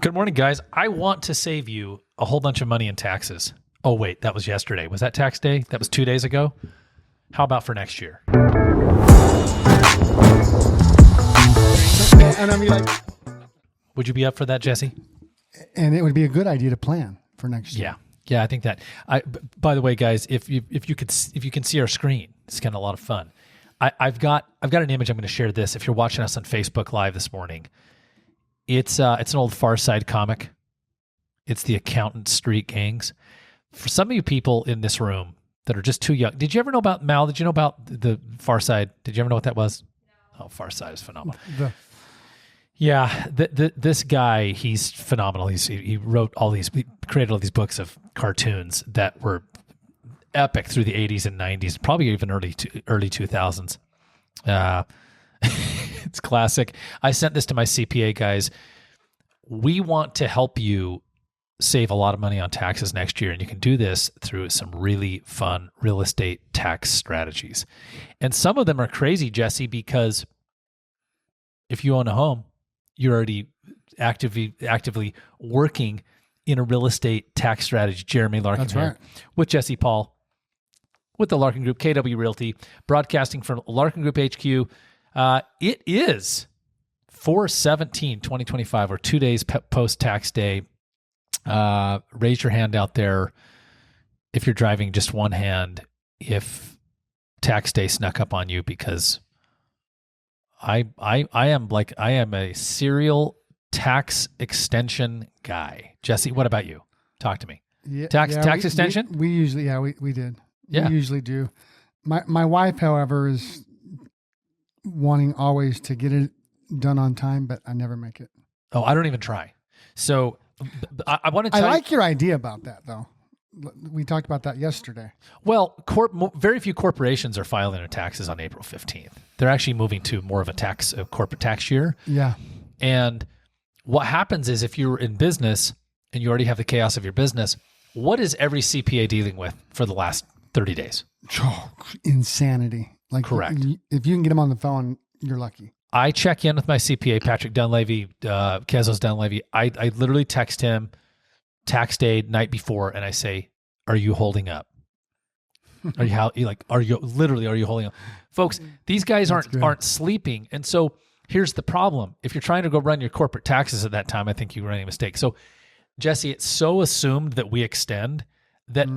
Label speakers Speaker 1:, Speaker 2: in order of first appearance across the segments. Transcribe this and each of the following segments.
Speaker 1: Good morning, guys. I want to save you a whole bunch of money in taxes. Oh, wait, that was yesterday. Was that tax day? That was 2 days ago? How about for next year?
Speaker 2: And I mean, like,
Speaker 1: Would you be up for that, Jesse?
Speaker 2: and it would be a good idea to plan for next year.
Speaker 1: Yeah, I think that. By the way, guys, if you can see our screen, it's kind of a lot of fun. I've got an image. I'm going to share this. If you're watching us on Facebook Live this morning, it's an old Far Side comic. It's the Accountant Street Gangs. For some of you people in this room that are just too young, did you ever know about Mal? Did you know about the Far Side? Did you ever know what that was? Oh, Far Side is phenomenal. Yeah, this guy, he's phenomenal. He created all these books of cartoons that were epic through the 80s and 90s, probably even early 2000s. It's classic. I sent this to my CPA guys. We want to help you save a lot of money on taxes next year, and you can do this through some really fun real estate tax strategies. And some of them are crazy, Jesse, because if you own a home, you're already actively working in a real estate tax strategy. Jeremy Larkin
Speaker 2: That's
Speaker 1: here
Speaker 2: right.
Speaker 1: with Jesse Poll, with the Larkin Group, KW Realty, broadcasting from Larkin Group HQ. It is 4/17/2025, or 2 days post-tax day. Raise your hand out there if you're driving, just one hand, if tax day snuck up on you, because I am a serial tax extension guy. Jesse, what about you? Talk to me. Tax extension?
Speaker 2: We usually, we did.
Speaker 1: Yeah.
Speaker 2: We usually do. My wife, however, is wanting always to get it done on time, but I never make it.
Speaker 1: Oh, I don't even try. So I want to tell
Speaker 2: I like your idea about that, though. We talked about that yesterday.
Speaker 1: Well, very few corporations are filing their taxes on April 15th. They're actually moving to more of a corporate tax year.
Speaker 2: Yeah.
Speaker 1: And what happens is, if you're in business and you already have the chaos of your business, what is every CPA dealing with for the last 30 days?
Speaker 2: Oh, insanity. Like,
Speaker 1: Correct.
Speaker 2: If you can get them on the phone, you're lucky.
Speaker 1: I check in with my CPA, Patrick Dunleavy, Kezos Dunleavy. I literally text him tax day night before, and I say, "Are you holding up? Are you holding up?" Folks, these guys aren't sleeping. And so here's the problem. If you're trying to go run your corporate taxes at that time, I think you're running a mistake. So, Jesse, it's so assumed that we extend that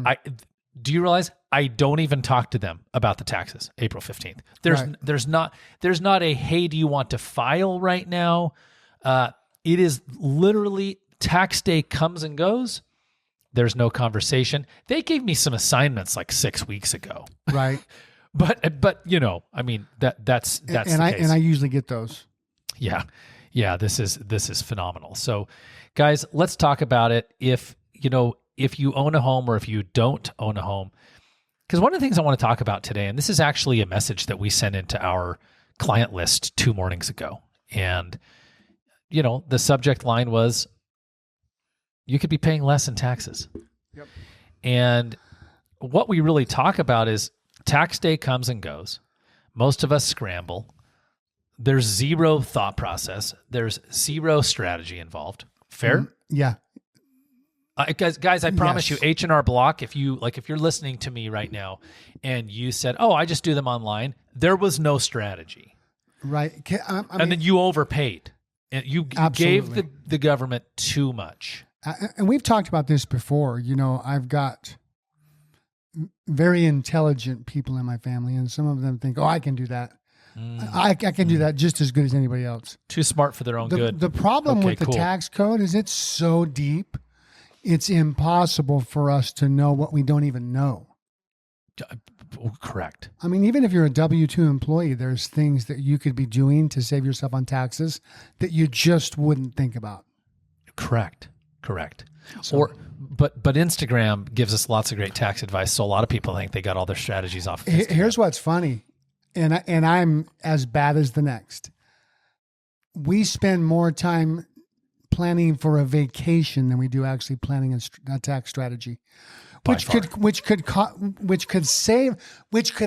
Speaker 1: do you realize I don't even talk to them about the taxes April 15th. There's not a, hey, do you want to file right now? It is literally tax day comes and goes. There's no conversation. They gave me some assignments like 6 weeks ago.
Speaker 2: Right.
Speaker 1: But I mean, that's
Speaker 2: and
Speaker 1: the case.
Speaker 2: I usually get those.
Speaker 1: Yeah. This is phenomenal. So guys, let's talk about it. If you own a home or if you don't own a home, because one of the things I want to talk about today, and this is actually a message that we sent into our client list 2 mornings ago. And, the subject line was, you could be paying less in taxes.
Speaker 2: Yep.
Speaker 1: And what we really talk about is tax day comes and goes. Most of us scramble. There's zero thought process. There's zero strategy involved. Fair?
Speaker 2: Yeah.
Speaker 1: Guys, I promise
Speaker 2: Yes.
Speaker 1: you, H&R Block, if you're listening to me right now and you said, "Oh, I just do them online," there was no strategy.
Speaker 2: Right.
Speaker 1: And then you overpaid. And you gave the government too much.
Speaker 2: And we've talked about this before. I've got very intelligent people in my family, and some of them think, "Oh, I can do that. I can do that just as good as anybody else."
Speaker 1: Too smart for their own good.
Speaker 2: The problem with the tax code is it's so deep, it's impossible for us to know what we don't even know.
Speaker 1: Correct.
Speaker 2: I mean, even if you're a W-2 employee, there's things that you could be doing to save yourself on taxes that you just wouldn't think about.
Speaker 1: Correct.
Speaker 2: So,
Speaker 1: But Instagram gives us lots of great tax advice. So a lot of people think they got all their strategies off of Instagram.
Speaker 2: Here's what's funny, and I'm as bad as the next. We spend more time planning for a vacation than we do actually planning a tax strategy, which could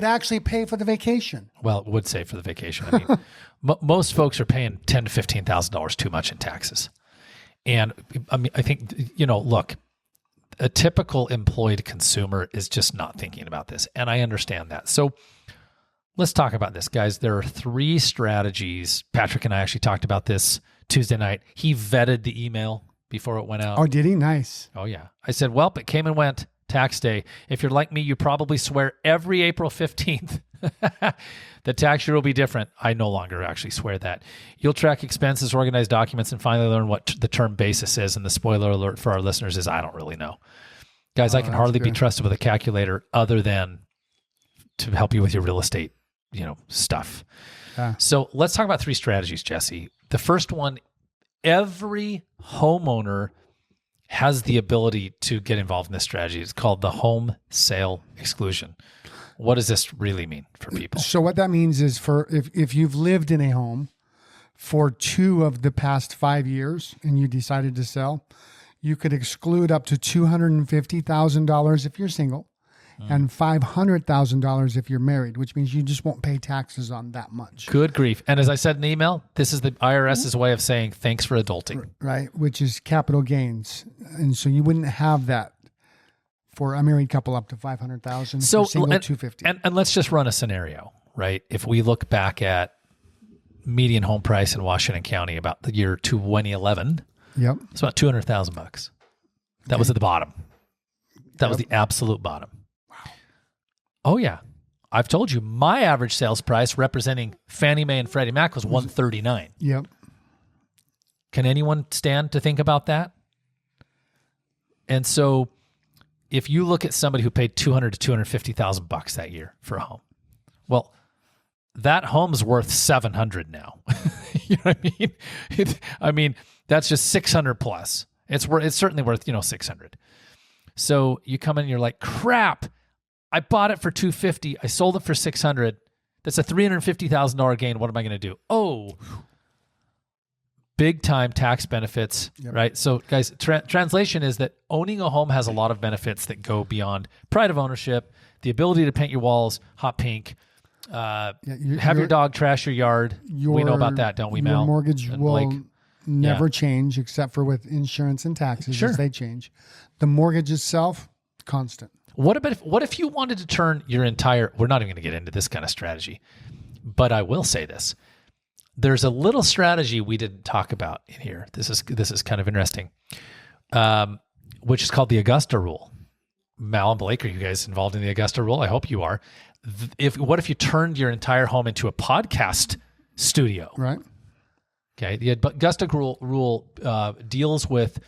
Speaker 2: actually pay for the vacation.
Speaker 1: Well, it would save for the vacation. I mean, most folks are paying $10,000 to $15,000 too much in taxes. And I mean, I think, look, a typical employed consumer is just not thinking about this. And I understand that. So let's talk about this, guys. There are 3 strategies. Patrick and I actually talked about this Tuesday night. He vetted the email before it went out.
Speaker 2: Oh, did he? Nice.
Speaker 1: Oh, yeah. I said, well, it came and went. Tax day. If you're like me, you probably swear every April 15th. The tax year will be different. I no longer actually swear that. You'll track expenses, organize documents, and finally learn what the term basis is. And the spoiler alert for our listeners is I don't really know. Guys, I can hardly be trusted with a calculator other than to help you with your real estate, stuff. So let's talk about 3 strategies, Jesse. The first one, every homeowner has the ability to get involved in this strategy. It's called the home sale exclusion. What does this really mean for people?
Speaker 2: So what that means is if you've lived in a home for 2 of the past 5 years and you decided to sell, you could exclude up to $250,000 if you're single and $500,000 if you're married, which means you just won't pay taxes on that much.
Speaker 1: Good grief. And as I said in the email, this is the IRS's way of saying thanks for adulting.
Speaker 2: Right, which is capital gains. And so you wouldn't have that for a married couple up to $500,000.
Speaker 1: So
Speaker 2: single, $250,000.
Speaker 1: And let's just run a scenario, right? If we look back at median home price in Washington County about the year 2011,
Speaker 2: yep,
Speaker 1: it's about $200,000. That was at the bottom. That was the absolute bottom. Oh, yeah. I've told you my average sales price representing Fannie Mae and Freddie Mac was $139,000.
Speaker 2: Yep.
Speaker 1: Can anyone stand to think about that? And so if you look at somebody who paid $200,000 to $250,000 that year for a home, well, that home's worth $700,000 now. You know what I mean? That's just $600,000 plus. It's certainly worth, $600,000. So you come in and you're like, crap. I bought it for $250,000. I sold it for $600,000. That's a $350,000 gain. What am I going to do? Oh, big time tax benefits, right? So guys, translation is that owning a home has a lot of benefits that go beyond pride of ownership, the ability to paint your walls hot pink, have your dog trash your yard. We know about that, don't we, Mel?
Speaker 2: Your mortgage will never change except for with insurance and taxes as they change. The mortgage itself, constant.
Speaker 1: What if you wanted to turn your entire, we're not even going to get into this kind of strategy, but I will say this. There's a little strategy we didn't talk about in here. This is kind of interesting, which is called the Augusta rule. Mal and Blake, are you guys involved in the Augusta rule? I hope you are. What if you turned your entire home into a podcast studio?
Speaker 2: Right.
Speaker 1: Okay. The Augusta rule deals with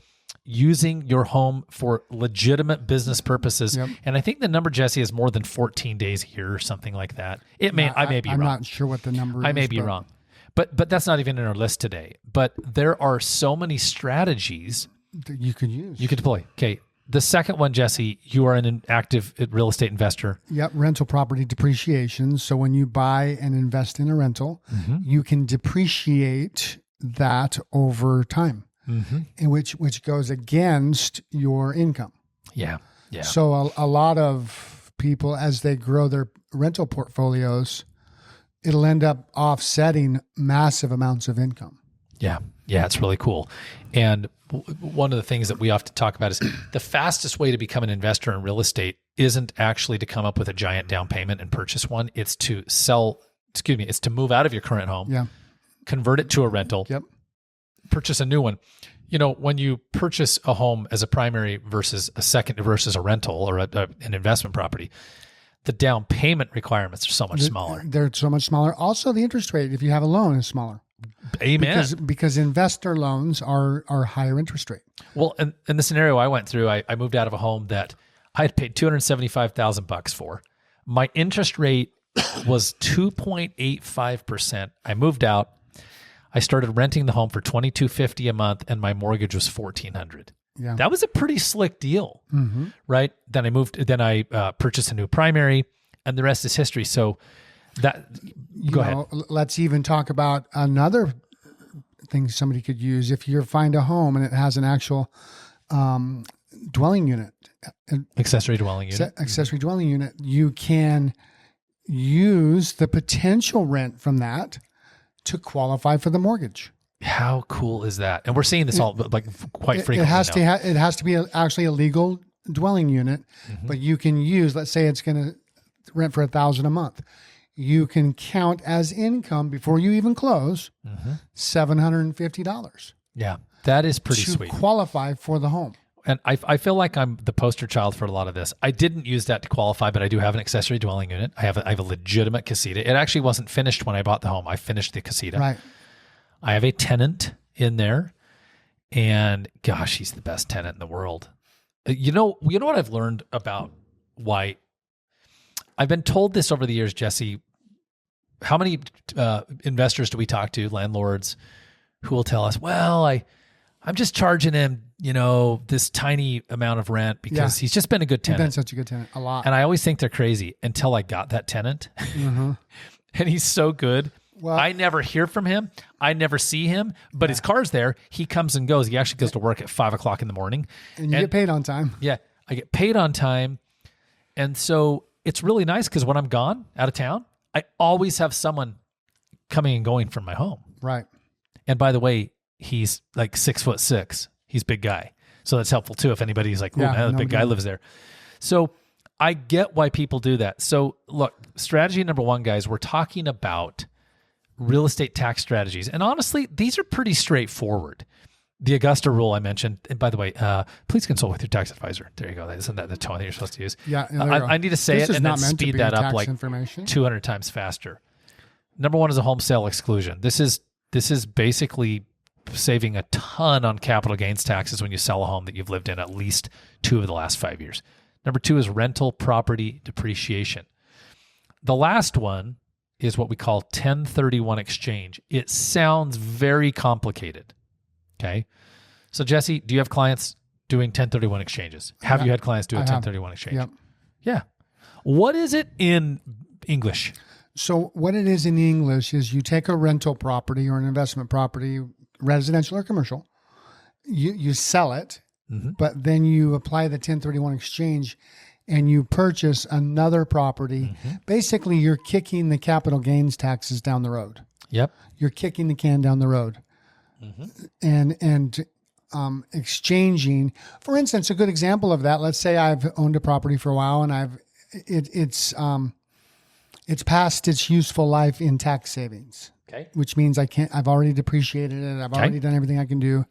Speaker 1: using your home for legitimate business purposes. Yep. And I think the number, Jesse, is more than 14 days a year or something like that. I may be wrong.
Speaker 2: I'm not sure what the number is.
Speaker 1: I may be wrong. But that's not even in our list today. But there are so many strategies
Speaker 2: that you could use.
Speaker 1: You could deploy. Okay. The second one, Jesse, you are an active real estate investor.
Speaker 2: Yep. Rental property depreciation. So when you buy and invest in a rental, you can depreciate that over time. In which goes against your income. Yeah. So a lot of people, as they grow their rental portfolios, it'll end up offsetting massive amounts of income. Yeah, it's really cool. And one of the things that we often talk about is the fastest way to become an investor in real estate isn't actually to come up with a giant down payment and purchase one. It's to it's to move out of your current home, convert it to a rental, purchase a new one. When you purchase a home as a primary versus a second versus a rental or an investment property, the down payment requirements are so much smaller. They're so much smaller. Also, the interest rate, if you have a loan, is smaller.
Speaker 1: Amen.
Speaker 2: Because investor loans are higher interest rate. Well,
Speaker 1: in the scenario I went through, I moved out of a home that I had paid $275,000 for. My interest rate was 2.85%. I moved out. I started renting the home for $2,250 a month, and my mortgage was $1,400. Yeah, that was a pretty slick deal, right? Then I purchased a new primary, and the rest is history. So go ahead.
Speaker 2: Let's even talk about another thing somebody could use. If you find a home and it has an actual dwelling unit,
Speaker 1: accessory dwelling unit,
Speaker 2: you can use the potential rent from that to qualify for the mortgage.
Speaker 1: How cool is that? And we're seeing this all like quite frequently.
Speaker 2: It has to be actually a legal dwelling unit, but you can use, let's say it's going to rent for $1,000 a month. You can count as income before you even close $750.
Speaker 1: Yeah, that is pretty
Speaker 2: to
Speaker 1: sweet.
Speaker 2: Qualify for the home.
Speaker 1: And I feel like I'm the poster child for a lot of this. I didn't use that to qualify, but I do have an accessory dwelling unit. I have a legitimate casita. It actually wasn't finished when I bought the home. I finished the casita.
Speaker 2: Right.
Speaker 1: I have a tenant in there, and gosh, he's the best tenant in the world. You know what I've learned about why I've been told this over the years, Jesse. How many investors do we talk to, landlords, who will tell us, well, I'm just charging him, this tiny amount of rent because he's just been a good tenant.
Speaker 2: He's been such a good tenant, a lot.
Speaker 1: And I always think they're crazy until I got that tenant. And he's so good. Well, I never hear from him. I never see him, but his car's there. He comes and goes. He actually goes to work at 5:00 in the morning.
Speaker 2: And you get paid on time.
Speaker 1: Yeah, I get paid on time. And so it's really nice because when I'm gone out of town, I always have someone coming and going from my home.
Speaker 2: Right.
Speaker 1: And by the way, he's like 6'6". He's a big guy. So that's helpful too. If anybody's like, oh man, the big guy lives there. So I get why people do that. So look, strategy number one, guys, we're talking about real estate tax strategies. And honestly, these are pretty straightforward. The Augusta rule I mentioned, and by the way, please consult with your tax advisor. There you go. Isn't that the tone that you're supposed to use?
Speaker 2: Yeah.
Speaker 1: I need to say it and then speed that up like 200 times faster. Number one is a home sale exclusion. This is basically saving a ton on capital gains taxes when you sell a home that you've lived in at least 2 of the last 5 years. Number 2 is rental property depreciation. The last one is what we call 1031 exchange. It sounds very complicated. Okay. So Jesse, do you have clients doing 1031 exchanges? Have you had clients do a 1031 exchange?
Speaker 2: Yep.
Speaker 1: Yeah. What is it in English?
Speaker 2: So what it is in English is you take a rental property or an investment property, residential or commercial, you sell it, but then you apply the 1031 exchange and you purchase another property. Basically, you're kicking the capital gains taxes down the road.
Speaker 1: Yep.
Speaker 2: You're kicking the can down the road. And exchanging, for instance, a good example of that. Let's say I've owned a property for a while and it's past its useful life in tax savings.
Speaker 1: Okay.
Speaker 2: Which means I've already depreciated it. I've already done everything I can do.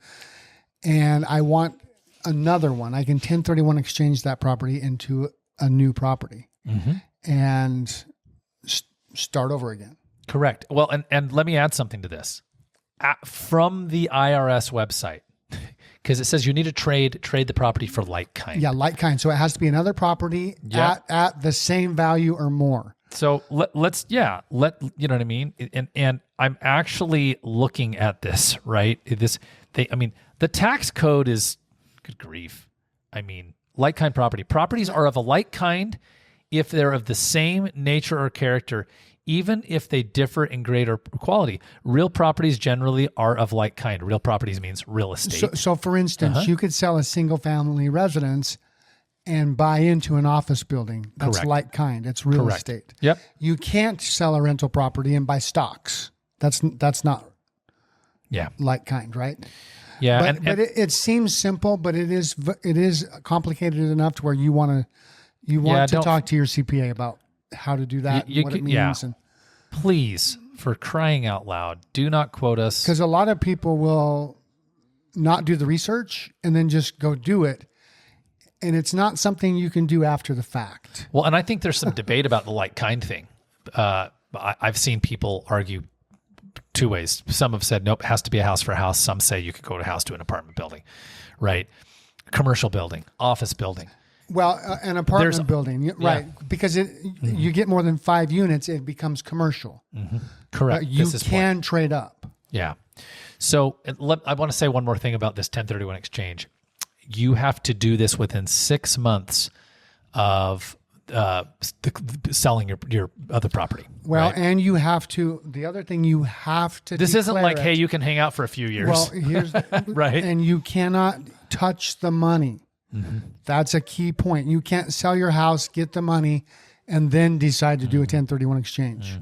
Speaker 2: And I want another one. I can 1031 exchange that property into a new property and start over again.
Speaker 1: Correct. Well, and let me add something to this. From the IRS website, because it says you need to trade the property for like kind.
Speaker 2: Yeah, like kind. So it has to be another property at the same value or more.
Speaker 1: So let's you know what I mean? And I'm actually looking at this, right? The tax code is, good grief. I mean, like kind properties are of a like kind if they're of the same nature or character, even if they differ in grade or quality. Real properties generally are of like kind. Real properties means real estate.
Speaker 2: So for instance, you could sell a single family residence and buy into an office building. That's like kind. It's real estate.
Speaker 1: Yep.
Speaker 2: You can't sell a rental property and buy stocks. That's not like kind, right?
Speaker 1: Yeah.
Speaker 2: But it seems simple, but it is complicated enough to where you want to talk to your CPA about how to do that, what it means. Yeah. And
Speaker 1: please, for crying out loud, do not quote us.
Speaker 2: Because a lot of people will not do the research and then just go do it. And it's not something you can do after the fact.
Speaker 1: Well, and I think there's some debate about the like kind thing. I've seen people argue 2 ways. Some have said, nope, it has to be a house for a house. Some say you could go to house to an apartment building, right? Commercial building, office building.
Speaker 2: Well, an apartment building, right? Because you get more than 5 units, it becomes commercial.
Speaker 1: Correct.
Speaker 2: But you can trade up.
Speaker 1: Yeah. So I want to say one more thing about this 1031 exchange. You have to do this within 6 months of selling your other property.
Speaker 2: Well,
Speaker 1: right?
Speaker 2: and you have to. The other thing you have to.
Speaker 1: This isn't like, hey, you can hang out for a few years.
Speaker 2: Well, here's
Speaker 1: right,
Speaker 2: and you cannot touch the money. That's a key point. You can't sell your house, get the money, and then decide to do a 1031 exchange.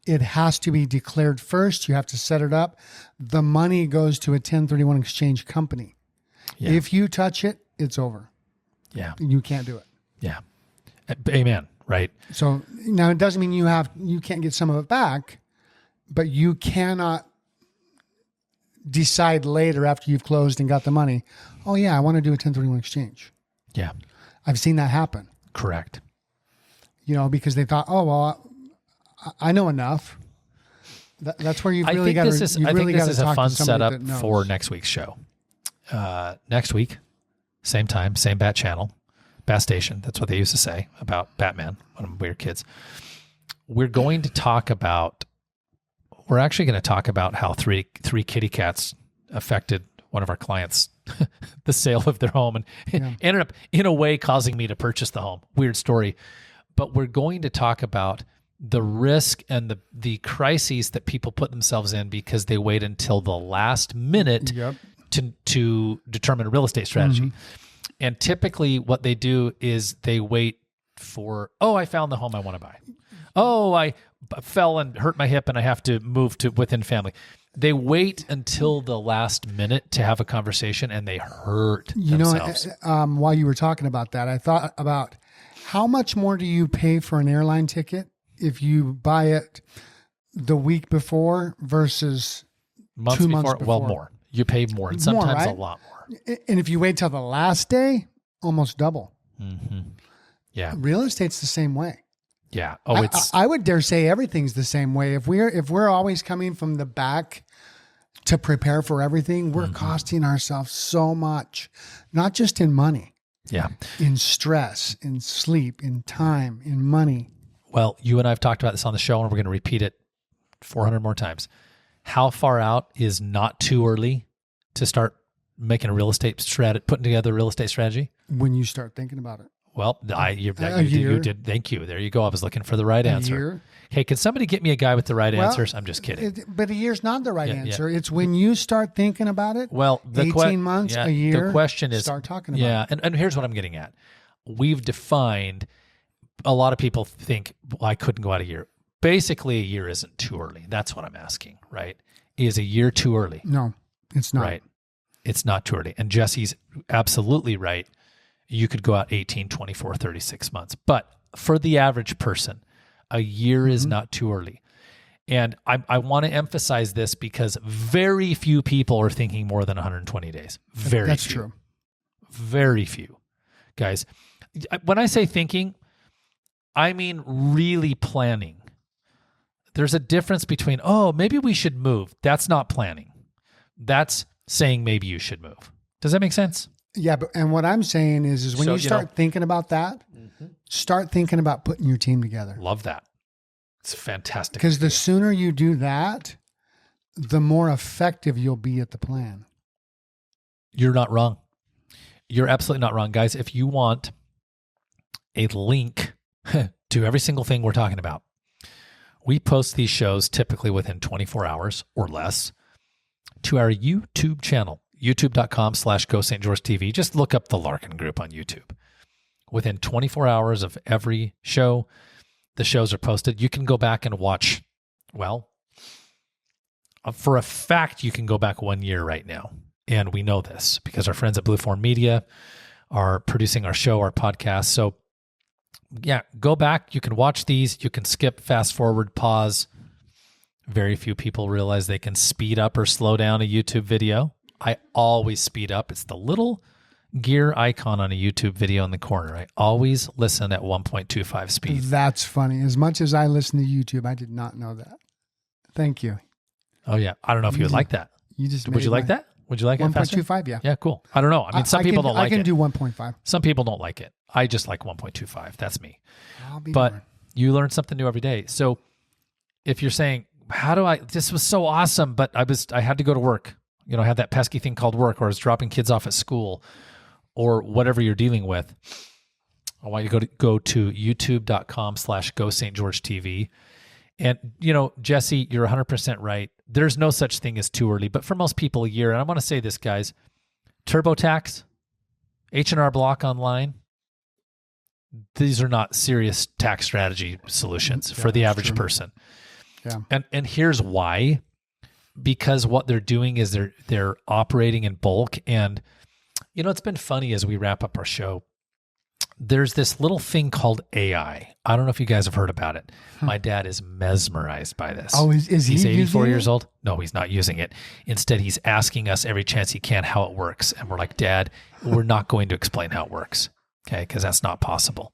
Speaker 2: it has to be declared first. You have to set it up. The money goes to a 1031 exchange company.
Speaker 1: Yeah.
Speaker 2: If you touch it, it's over.
Speaker 1: Yeah.
Speaker 2: You can't do it.
Speaker 1: Yeah. Amen. Right.
Speaker 2: So now it doesn't mean you can't get some of it back, but you cannot decide later after you've closed and got the money, oh yeah, I want to do a 1031 exchange.
Speaker 1: Yeah.
Speaker 2: I've seen that happen.
Speaker 1: Correct.
Speaker 2: Because they thought, oh, well, I know enough. That's where you've really got to.
Speaker 1: I think this is a fun setup for next week's show. Next week, same time, same bat channel, bat station. That's what they used to say about Batman when we were kids. We're actually going to talk about how three kitty cats affected one of our clients, the sale of their home, and ended up in a way causing me to purchase the home. Weird story. But we're going to talk about the risk and the crises that people put themselves in because they wait until the last minute to determine a real estate strategy. Mm-hmm. And typically what they do is they wait for, I found the home I want to buy. Oh, I fell and hurt my hip and I have to move to within family. They wait until the last minute to have a conversation and they hurt themselves.
Speaker 2: While you were talking about that, I thought about how much more do you pay for an airline ticket if you buy it the week before versus 2 months before?
Speaker 1: Well, more. You pay more and sometimes a lot more.
Speaker 2: And if you wait till the last day, almost double.
Speaker 1: Mm-hmm. Yeah.
Speaker 2: Real estate's the same way.
Speaker 1: Yeah.
Speaker 2: I would dare say everything's the same way. If we're always coming from the back to prepare for everything, we're costing ourselves so much, not just in money.
Speaker 1: Yeah.
Speaker 2: In stress, in sleep, in time, in money.
Speaker 1: Well, you and I have talked about this on the show, and we're going to repeat it 400 more times. How far out is not too early to start making a real estate strategy, putting together a real estate strategy?
Speaker 2: When you start thinking about it.
Speaker 1: Well, you did. Thank you. There you go. I was looking for the right answer.
Speaker 2: Year.
Speaker 1: Hey, can somebody get me a guy with the right answers? I'm just kidding.
Speaker 2: But a year's not the right answer. It's when you start thinking about it.
Speaker 1: Well,
Speaker 2: 18 months, a year.
Speaker 1: The question is,
Speaker 2: start talking about it.
Speaker 1: And here's what I'm getting at. We've defined. A lot of people think, well, I couldn't go out a year. Basically, a year isn't too early. That's what I'm asking, right? Is a year too early?
Speaker 2: No, it's not.
Speaker 1: Right. It's not too early. And Jesse's absolutely right. You could go out 18, 24, 36 months. But for the average person, a year is not too early. And I want to emphasize this because very few people are thinking more than 120 days. That's
Speaker 2: true.
Speaker 1: Very few. Guys, when I say thinking, I mean really planning. There's a difference between, maybe we should move. That's not planning. That's saying maybe you should move. Does that make sense?
Speaker 2: Yeah, and what I'm saying is when you start thinking about that, start thinking about putting your team together.
Speaker 1: Love that. It's fantastic.
Speaker 2: Because the sooner you do that, the more effective you'll be at the plan.
Speaker 1: You're not wrong. You're absolutely not wrong. Guys, if you want a link to every single thing we're talking about, we post these shows typically within 24 hours or less to our YouTube channel, youtube.com/Go St. George TV. Just look up the Larkin Group on YouTube. Within 24 hours of every show, the shows are posted. You can go back and watch. Well, for a fact, you can go back 1 year right now. And we know this because our friends at Blueform Media are producing our show, our podcast. So yeah, go back. You can watch these. You can skip, fast forward, pause. Very few people realize they can speed up or slow down a YouTube video. I always speed up. It's the little gear icon on a YouTube video in the corner. I always listen at 1.25 speed.
Speaker 2: That's funny. As much as I listen to YouTube, I did not know that. Thank you.
Speaker 1: Oh, yeah. I don't know if you would like that.
Speaker 2: Would
Speaker 1: you like that? Would you like it
Speaker 2: 1.25? Yeah.
Speaker 1: Yeah, cool. I don't know. I mean, some people don't like it.
Speaker 2: I can do 1.5.
Speaker 1: Some people don't like it. I just like 1.25. That's me.
Speaker 2: But
Speaker 1: you learn something new every day. So if you're saying, this was so awesome, but I had to go to work. I had that pesky thing called work, or I was dropping kids off at school, or whatever you're dealing with. I want you to go to youtube.com/Go St. George TV. And, Jesse, you're 100% right. There's no such thing as too early, but for most people, a year. And I want to say this, guys, TurboTax, H&R Block Online, these are not serious tax strategy solutions for the average person.
Speaker 2: Yeah.
Speaker 1: And here's why. Because what they're doing is they're operating in bulk. And, it's been funny as we wrap up our show. There's this little thing called AI. I don't know if you guys have heard about it. My dad is mesmerized by this.
Speaker 2: Oh, is
Speaker 1: he's
Speaker 2: he
Speaker 1: 84
Speaker 2: using
Speaker 1: years
Speaker 2: it?
Speaker 1: old? No, he's not using it. Instead, he's asking us every chance he can how it works. And we're like, Dad, we're not going to explain how it works. Okay, because that's not possible.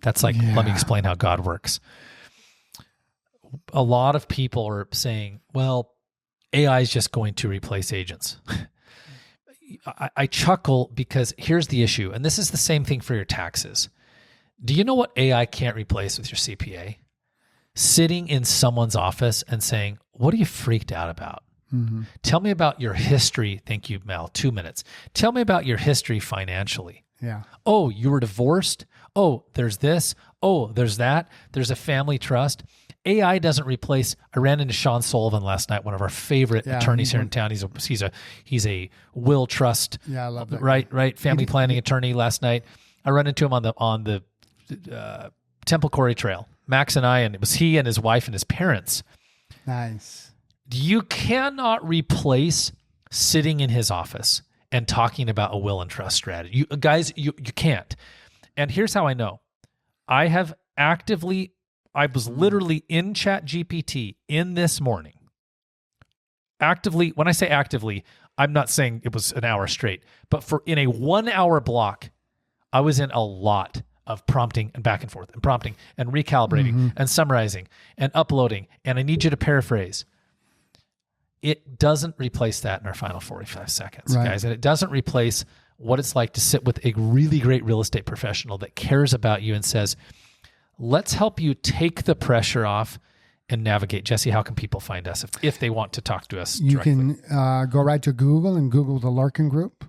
Speaker 1: That's like, let me explain how God works. A lot of people are saying, well, AI is just going to replace agents. I chuckle because here's the issue, and this is the same thing for your taxes. Do you know what AI can't replace with your CPA? Sitting in someone's office and saying, what are you freaked out about?
Speaker 2: Mm-hmm.
Speaker 1: Tell me about your history. Thank you, Mel. 2 minutes. Tell me about your history financially.
Speaker 2: Yeah.
Speaker 1: Oh, you were divorced? Oh, there's this. Oh, there's that. There's a family trust. AI doesn't replace. I ran into Sean Sullivan last night, one of our favorite attorneys here in town. He's a will trust.
Speaker 2: Yeah, I love that.
Speaker 1: Right. Family planning attorney last night. I run into him on the Temple Quarry Trail. Max and I, and it was he and his wife and his parents.
Speaker 2: Nice.
Speaker 1: You cannot replace sitting in his office and talking about a will and trust strategy. You can't. And here's how I know. I was literally in ChatGPT in this morning. Actively, when I say actively, I'm not saying it was an hour straight, but in a 1 hour block, I was in a lot of prompting and back and forth and prompting and recalibrating and summarizing and uploading. And I need you to paraphrase. It doesn't replace that in our final 45 seconds, guys. And it doesn't replace what it's like to sit with a really great real estate professional that cares about you and says, let's help you take the pressure off and navigate. Jesse, how can people find us if they want to talk to us
Speaker 2: You
Speaker 1: directly?
Speaker 2: can go right to Google and Google the Larkin Group.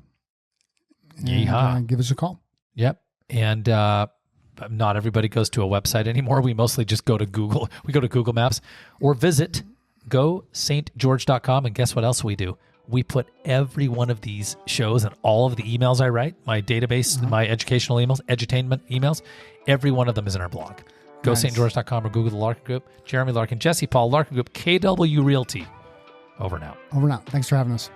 Speaker 2: And, give us a call.
Speaker 1: Yep. And not everybody goes to a website anymore. We mostly just go to Google. We go to Google Maps or visit gostgeorge.com. And guess what else we do? We put every one of these shows and all of the emails I write, my database, my educational emails, edutainment emails, every one of them is in our blog. GoSt.George.com or Google the Larkin Group. Jeremy Larkin, Jesse Poll, Larkin Group, KW Realty. Over and out.
Speaker 2: Over and out. Thanks for having us.